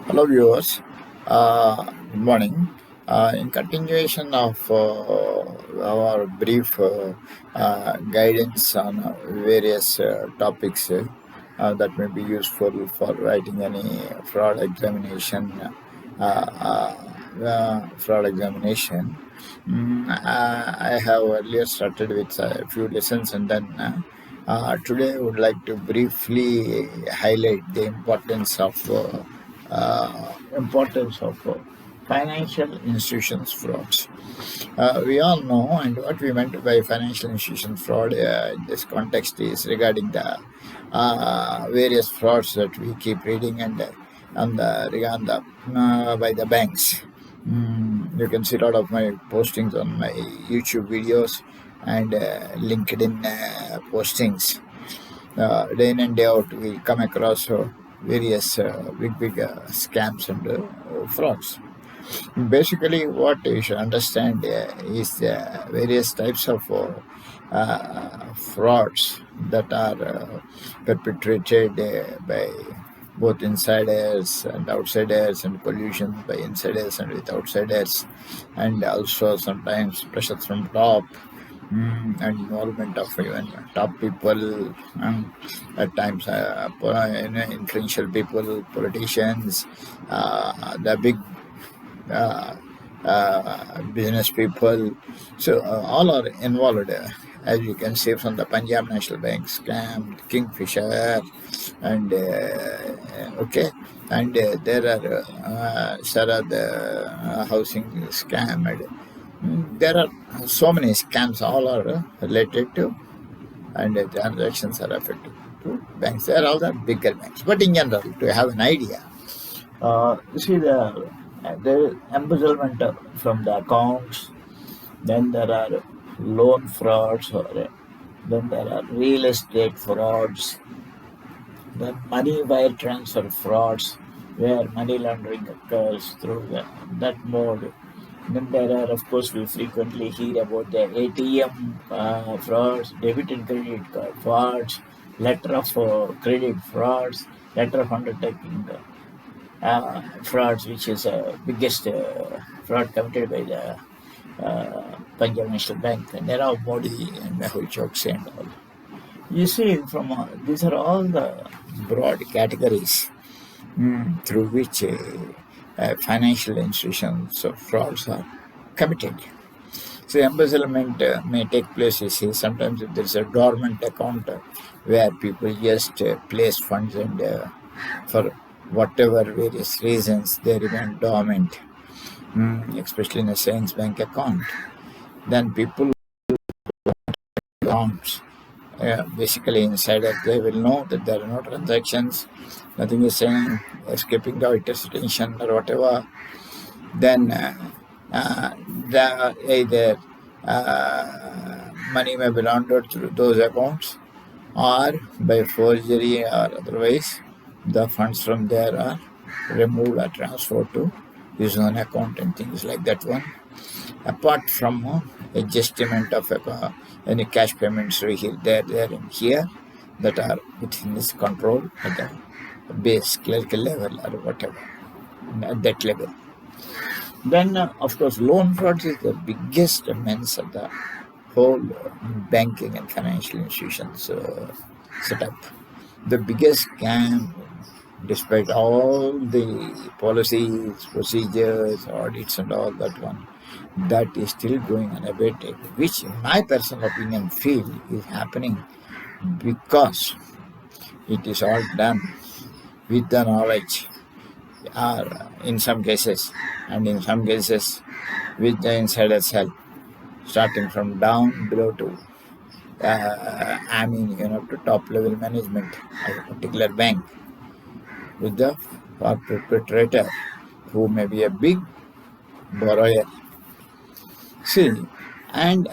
Hello, viewers. Good morning. In continuation of our brief guidance on various topics that may be useful for writing any fraud examination, fraud examination. I have earlier started with a few lessons, and then today I would like to briefly highlight the importance of financial institutions frauds. We all know, and what we meant by financial institution fraud in this context is regarding the various frauds that we keep reading and regarding by the banks. You can see a lot of my postings on my YouTube videos and LinkedIn postings. Day in and day out, we come across various big scams and frauds. Basically, what you should understand is various types of frauds that are perpetrated by both insiders and outsiders, and collusion by insiders and with outsiders, and also sometimes pressure from top, and involvement of even top people, at times influential people, politicians, the big business people. So all are involved, as you can see from the Punjab National Bank scam, Kingfisher, and there are Sarad housing scam, and there are so many scams. All are related to, and transactions are affected to banks. They are all the bigger banks. But in general, to have an idea, you see the embezzlement from the accounts, then there are loan frauds, then there are real estate frauds, then money wire transfer frauds, where money laundering occurs through that mode. Then there are, of course, we frequently hear about the ATM frauds, debit and credit card frauds, letter of credit frauds, letter of undertaking frauds, which is the biggest fraud committed by the Punjab National Bank, and Nirav Modi and Mehul Choksey and all. You see, from these are all the broad categories through which financial institutions of frauds are committed. So embezzlement may take place, you see, sometimes if there's a dormant account where people just place funds and for whatever various reasons they remain dormant, especially in a savings bank account. Then people accounts, basically insiders, they will know that there are no transactions, nothing is saying, escaping the auditor's attention or whatever. Then either money may be laundered through those accounts, or by forgery or otherwise, the funds from there are removed or transferred to his own account and things like that one. Apart from adjustment of any cash payments there and here that are within his control at the base clerical level or whatever, at that level. Then, of course, loan frauds is the biggest menace of the whole banking and financial institutions setup. The biggest scam, despite all the policies, procedures, audits, and all that one, that is still going unabated, which, in my personal opinion, feel is happening because it is all done with the knowledge, or in some cases, and in some cases with the insider's help, starting from down below to to top level management of a particular bank, with the perpetrator who may be a big borrower. See, and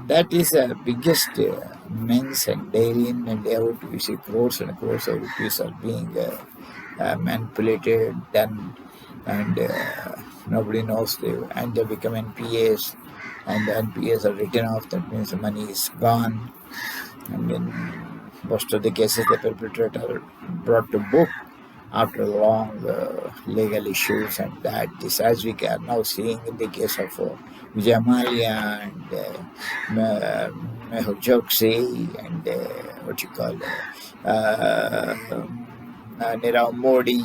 that is the biggest means, and day in and day out we see crores and crores of rupees are being manipulated, done, and nobody knows, and they become NPAs, and the NPAs are written off. That means the money is gone, and in most of the cases the perpetrator brought to book, after long legal issues, and that this, as we are now seeing in the case of Vijay Mallya and Mehul Choksi and what you call Nirav Modi,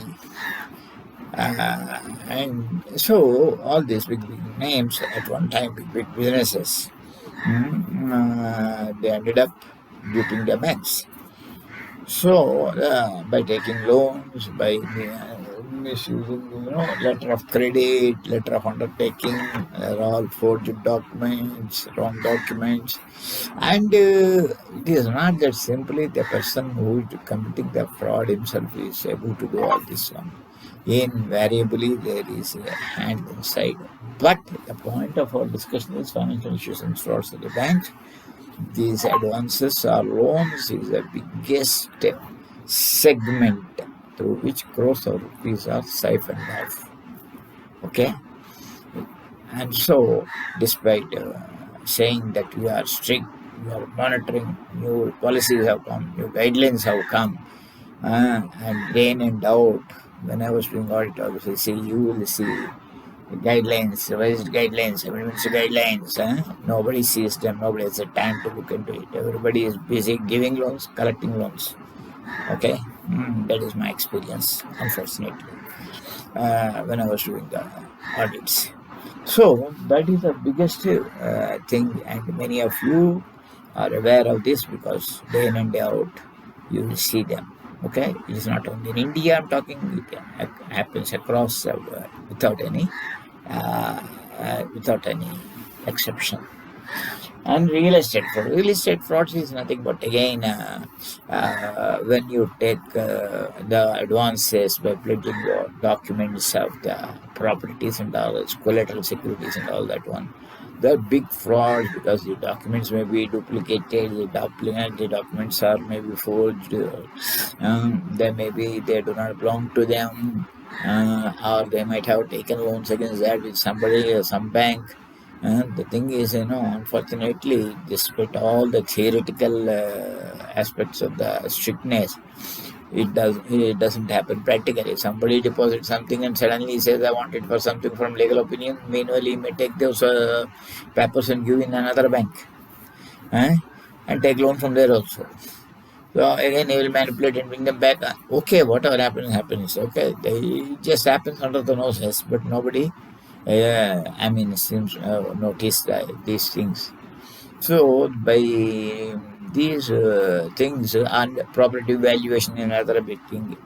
and so all these big names at one time, big businesses, they ended up duping the banks. So, by taking loans, by misusing, letter of credit, letter of undertaking, all forged documents, wrong documents, and it is not that simply the person who is committing the fraud himself is able to do all this one. Invariably, there is a hand inside. But the point of our discussion is financial institutions frauds at the bank. These advances or loans is the biggest segment through which crores of rupees are siphoned off. Okay? And so, despite saying that we are strict, we are monitoring, new policies have come, new guidelines have come, and day in and out, when I was doing audit, obviously, you will see guidelines, revised guidelines, emergency guidelines. Nobody sees them. Nobody has the time to look into it. Everybody is busy giving loans, collecting loans. Okay, that is my experience, unfortunately, when I was doing the audits. So that is the biggest thing, and many of you are aware of this because day in and day out you will see them. Okay, it is not only in India I'm talking; it happens across the world without any exception. And real estate frauds is nothing but again when you take the advances by pledging your documents of the properties and all its collateral securities and all that one. They're big frauds because the documents may be duplicated, the documents are maybe forged, they do not belong to them, or they might have taken loans against that with somebody or some bank. The thing is, unfortunately, despite all the theoretical aspects of the strictness, it doesn't happen practically. Somebody deposits something and suddenly says, I want it for something from legal opinion. Meanwhile, he may take those papers and give in another bank and take loan from there also. So again, he will manipulate and bring them back. Okay, whatever happens. Okay, it just happens under the noses, but nobody seems notice these things. So by these things and property valuation is another big thing.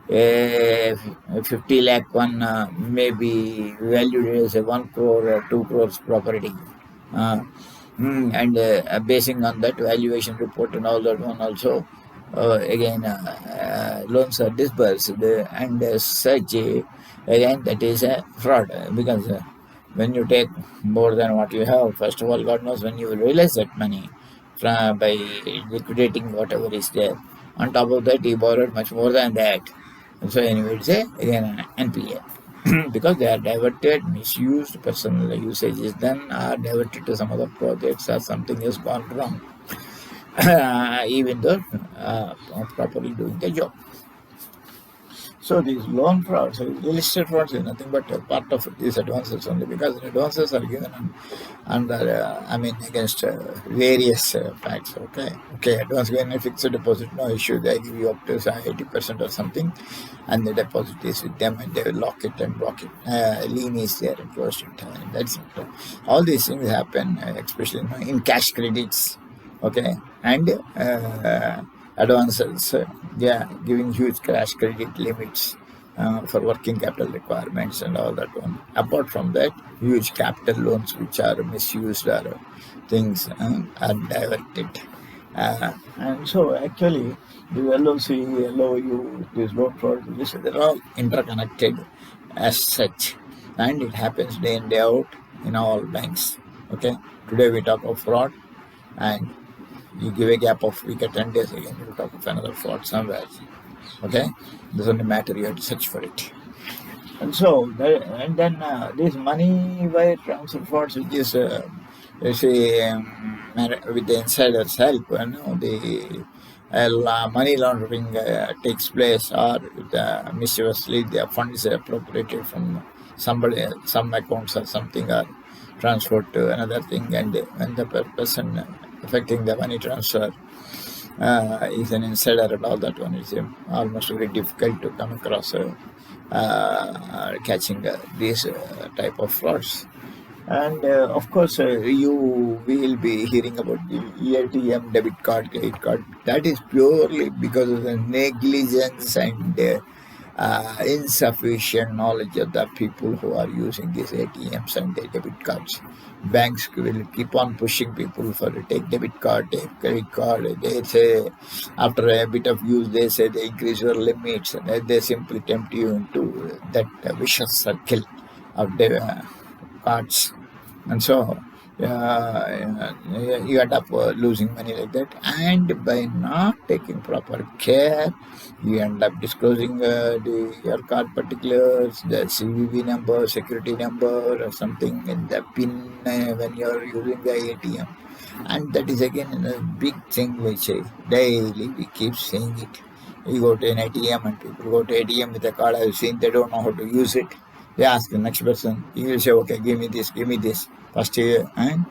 50 lakh one may be valued as a 1 crore or 2 crores property. And basing on that valuation report and all that one also, again loans are disbursed, and such again that is a fraud because when you take more than what you have, first of all, God knows when you will realize that money by liquidating whatever is there. On top of that, he borrowed much more than that. And so anyway, it's again NPA. Because they are diverted, misused, personal usage is done, are diverted to some other projects or something has gone wrong, even though properly doing the job. So these loan frauds, real estate frauds is nothing but a part of these advances only, because advances are given under, against various facts. Okay, advance given a fixed deposit, no issue. They give you up to 80% or something, and the deposit is with them, and they will lock it and block it. Lien is there and closed it. That's it. All these things happen, especially in cash credits. Okay, and advances, giving huge cash credit limits for working capital requirements and all that one. Apart from that, huge capital loans which are misused or things are diverted. And so actually, the LOC, LOU, these loan fraud, they're all interconnected as such. And it happens day in, day out in all banks. Okay, today we talk of fraud, and you give a gap of week or 10 days, again you talk of another fraud somewhere. Okay, doesn't matter, you have to search for it. And so, and then this money wire transfer frauds, which is with the insider's help, money laundering takes place, or the mischievously the funds are appropriated from somebody, some accounts or something, are transferred to another thing, and when the person affecting the money transfer is an insider and all that one, is almost very difficult to come across catching these type of frauds. And of course, you will be hearing about the ATM, debit card, credit card. That is purely because of the negligence and insufficient knowledge of the people who are using these ATMs and the debit cards. Banks will keep on pushing people for take debit card, take credit card. They say after a bit of use, they say they increase your limits, and they simply tempt you into that vicious circle of cards. And so you end up losing money like that. And by not taking proper care, you end up disclosing your card particulars, the CVV number, security number, or something in the PIN when you're using the ATM. And that is again a big thing which daily we keep saying it. You go to an ATM and people go to ATM with a card. I've seen they don't know how to use it. They ask the next person. He will say, "Okay, give me this first year." And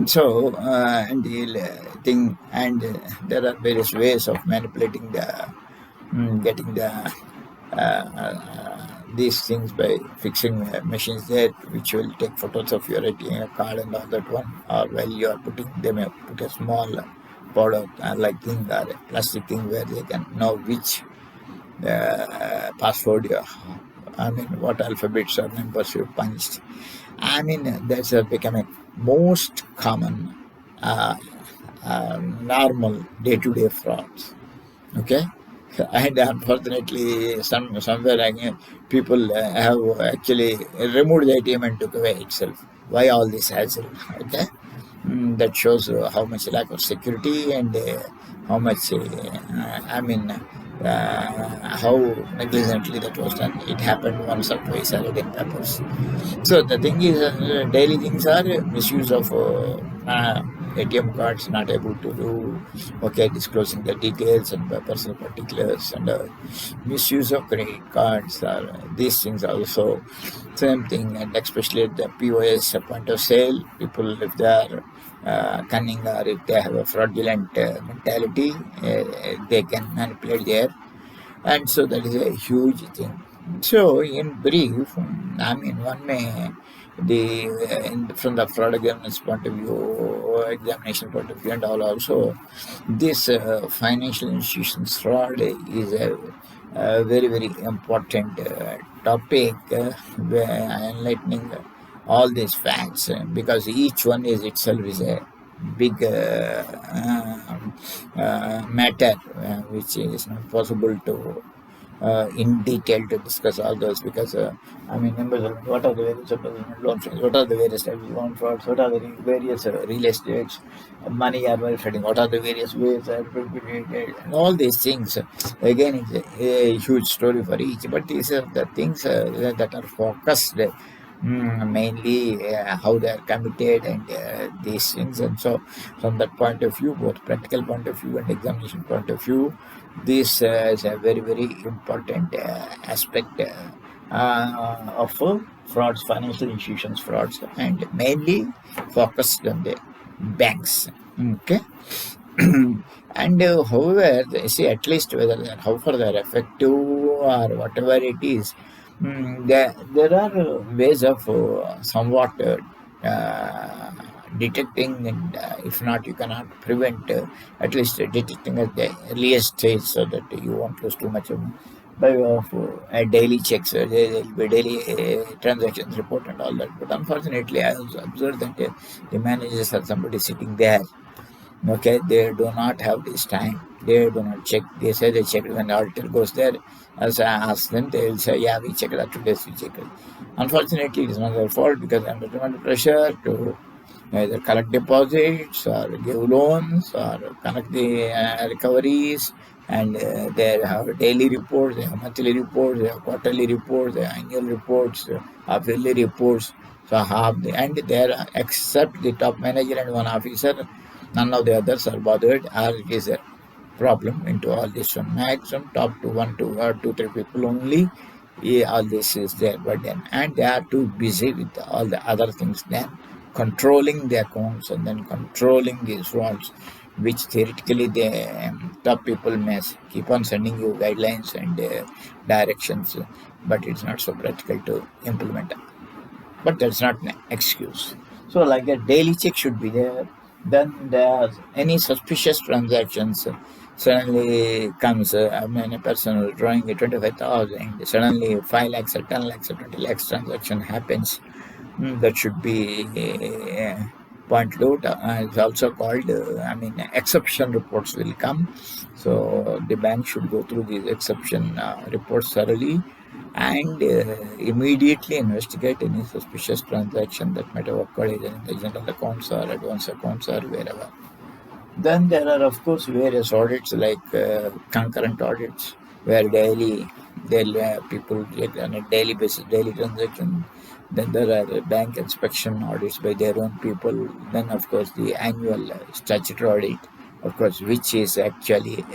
so, and he'll think, and there are various ways of manipulating the, getting the these things by fixing machines there, which will take photos of your ATM card and all that one. Or while you are putting, they may put a small powder like thing or a plastic thing where they can know which password you, what alphabets or numbers you punched. That's become a most common normal day-to-day frauds. Okay, and unfortunately, somewhere again, people have actually removed the ATM and took away itself. Why all this hassle? Okay, that shows how much lack of security and how much how negligently that was done. It happened once or twice already in papers. So the thing is, daily things are misuse of ATM cards, not able to do, okay, disclosing the details and personal particulars, and misuse of credit cards. These things also same thing, and especially at the POS point of sale, people, if they are cunning or if they have a fraudulent mentality, they can manipulate there, and so that is a huge thing. So, in brief, one may from the fraud examination point of view, or examination point of view, and all also, this financial institutions fraud is a very very important topic, where enlightening all these facts, because each one is itself is a big matter, which is not possible to in detail to discuss all those, because embezzlement, what are the various embezzlement loan frauds, what are the various types of loan frauds, what are the various real estates, money or money trading, what are the various ways, and all these things. Again, it's a huge story for each, but these are the things that are focused. Mainly how they are committed and these things. And so from that point of view, both practical point of view and examination point of view, this is a very very important aspect of frauds, financial institutions frauds, and mainly focused on the banks. Okay. And however, see, at least whether how far they are effective or whatever it is, there are ways of somewhat detecting, and if not, you cannot prevent, at least detecting at the earliest stage, so that you won't lose too much of by way of daily checks. There will be daily transactions report and all that. But unfortunately, I also observed that the managers or somebody sitting there. Okay, they do not have this time. They do not check. They say they check when the auditor goes there. As I ask them, they will say, "Yeah, we checked that today. We checked it." Unfortunately, it is not their fault, because they are under pressure to either collect deposits or give loans or collect the recoveries. And they have daily reports, they have monthly reports, they have quarterly reports, they have annual reports, half-yearly reports. So and they are, except the top manager and one officer, none of the others are bothered, or it is problem into all this one. Maximum top to 1, 2, or 2, 3 people only. Yeah, all this is their burden, and they are too busy with all the other things than controlling the accounts and then controlling these frauds, which theoretically the top people may keep on sending you guidelines and directions, but it's not so practical to implement. But that's not an excuse. So, like a daily check should be there. Then there any suspicious transactions suddenly comes. I mean, a person who's drawing a 25,000, suddenly 5 lakhs or 10 lakhs or 20 lakhs transaction happens. That should be pointed out. It's also called, exception reports will come. So the bank should go through these exception reports thoroughly and immediately investigate any suspicious transaction that might have occurred either in the general accounts or advance accounts or wherever. Then there are, of course, various audits like concurrent audits, where daily people get on a daily basis, daily transaction. Then there are bank inspection audits by their own people. Then, of course, the annual statutory audit, of course, which is actually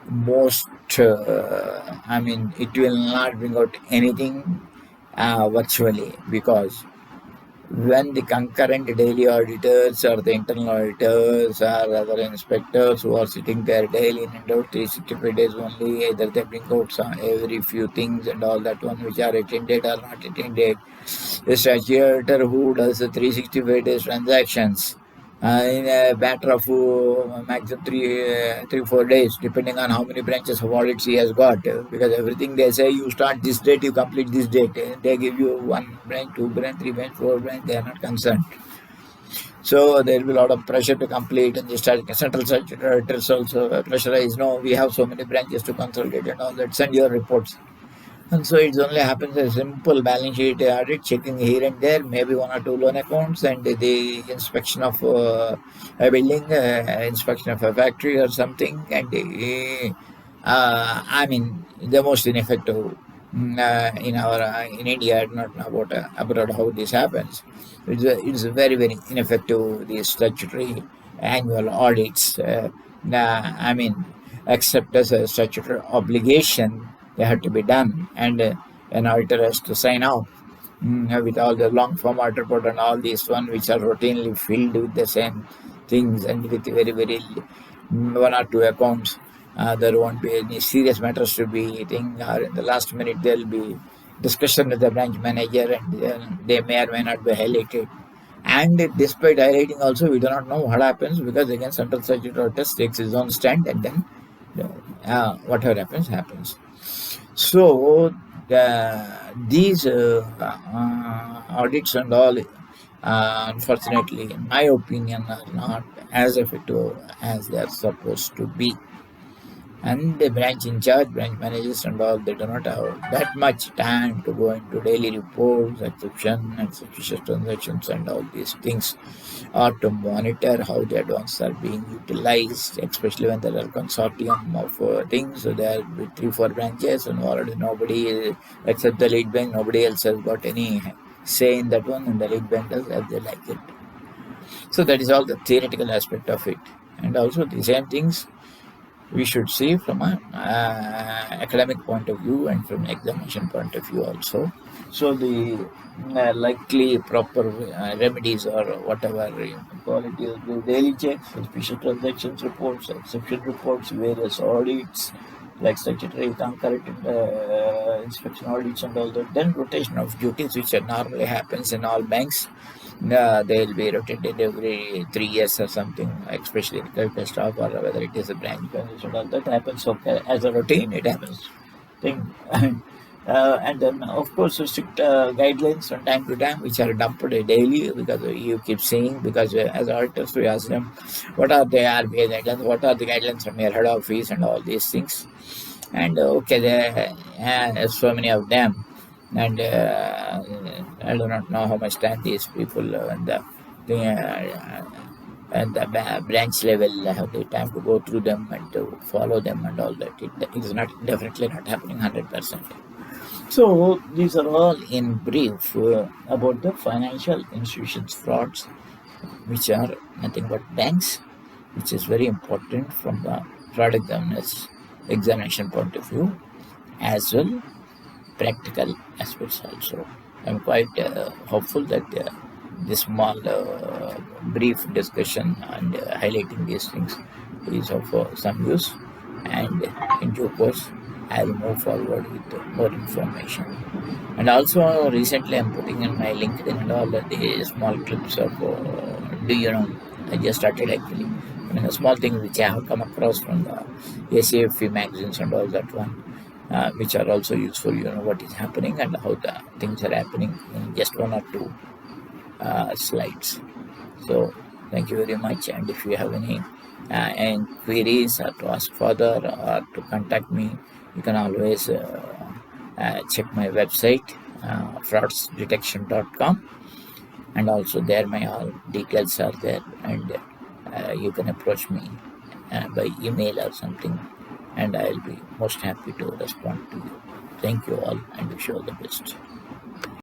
most, it will not bring out anything virtually, because when the concurrent daily auditors or the internal auditors or other inspectors who are sitting there daily in and out 365 days only, either they bring out some every few things and all that one which are attended or not attended. The statutor who does the 365 days transactions in a matter of maximum 3-4 days, depending on how many branches of audits he has got. Because everything they say, you start this date, you complete this date. They give you 1 branch, 2 branch, 3 branch, 4 branch. They are not concerned. So there will be a lot of pressure to complete, and the central statutory also pressurized. No, we have so many branches to consolidate and all that. Send your reports. And so it only happens a simple balance sheet audit, checking here and there, maybe 1 or 2 loan accounts, and the inspection of a building, inspection of a factory or something. And the most ineffective in India. I do not know about abroad how this happens. It's very, very ineffective, these statutory annual audits. Except as a statutory obligation, they have to be done, and an auditor has to sign off with all the long form audit report and all these one which are routinely filled with the same things and with very, very 1 or 2 accounts. There won't be any serious matters to be thinking, or in the last minute there will be discussion with the branch manager, and they may or may not be highlighted. And despite highlighting also, we do not know what happens, because again central statutory auditor takes his own stand, and then whatever happens. So these audits and all, unfortunately, in my opinion, are not as effective as they are supposed to be. And the branch in charge, branch managers and all, they do not have that much time to go into daily reports, exception and suspicious transactions and all these things, or to monitor how the advances are being utilized, especially when there are consortium of things. So there are 3-4 branches, and already nobody except the lead bank, nobody else has got any say in that one, and the lead bank does as they like it. So that is all the theoretical aspect of it. And also the same things we should see from an academic point of view and from an examination point of view also. So the likely proper remedies, or whatever you call it, is the daily checks, suspicious transactions reports, exception reports, various audits like statutory, concurrent inspection audits and all that. Then rotation of duties, which normally happens in all banks. They will be rotated every 3 years or something, especially the credit staff, or whether it is a branch manager and all that happens. So as a routine, it happens. And then, of course, strict guidelines from time to time, which are dumped daily, because you keep seeing, because as auditors, we ask them, what are the RBI guidelines, what are the guidelines from your head office and all these things. And okay, there are so many of them. And I do not know how much time these people and the branch level have the time to go through them and to follow them and all that. It is definitely not happening 100%. So these are all in brief about the financial institutions frauds, which are nothing but banks, which is very important from the fraud examination point of view, as well practical aspects also. I'm quite hopeful that this small brief discussion and highlighting these things is of some use, and in due course I will move forward with more information. And also recently I'm putting in my LinkedIn and all the small clips of do you know I just started actually. I mean, a small thing which I have come across from the ACFE magazines and all that one, which are also useful, what is happening and how the things are happening in just one or two slides. So thank you very much, and if you have any queries or to ask further or to contact me, you can always check my website, fraudsdetection.com, and also there my all details are there, and you can approach me by email or something, and I'll be most happy to respond to you. Thank you all, and wish you all the best.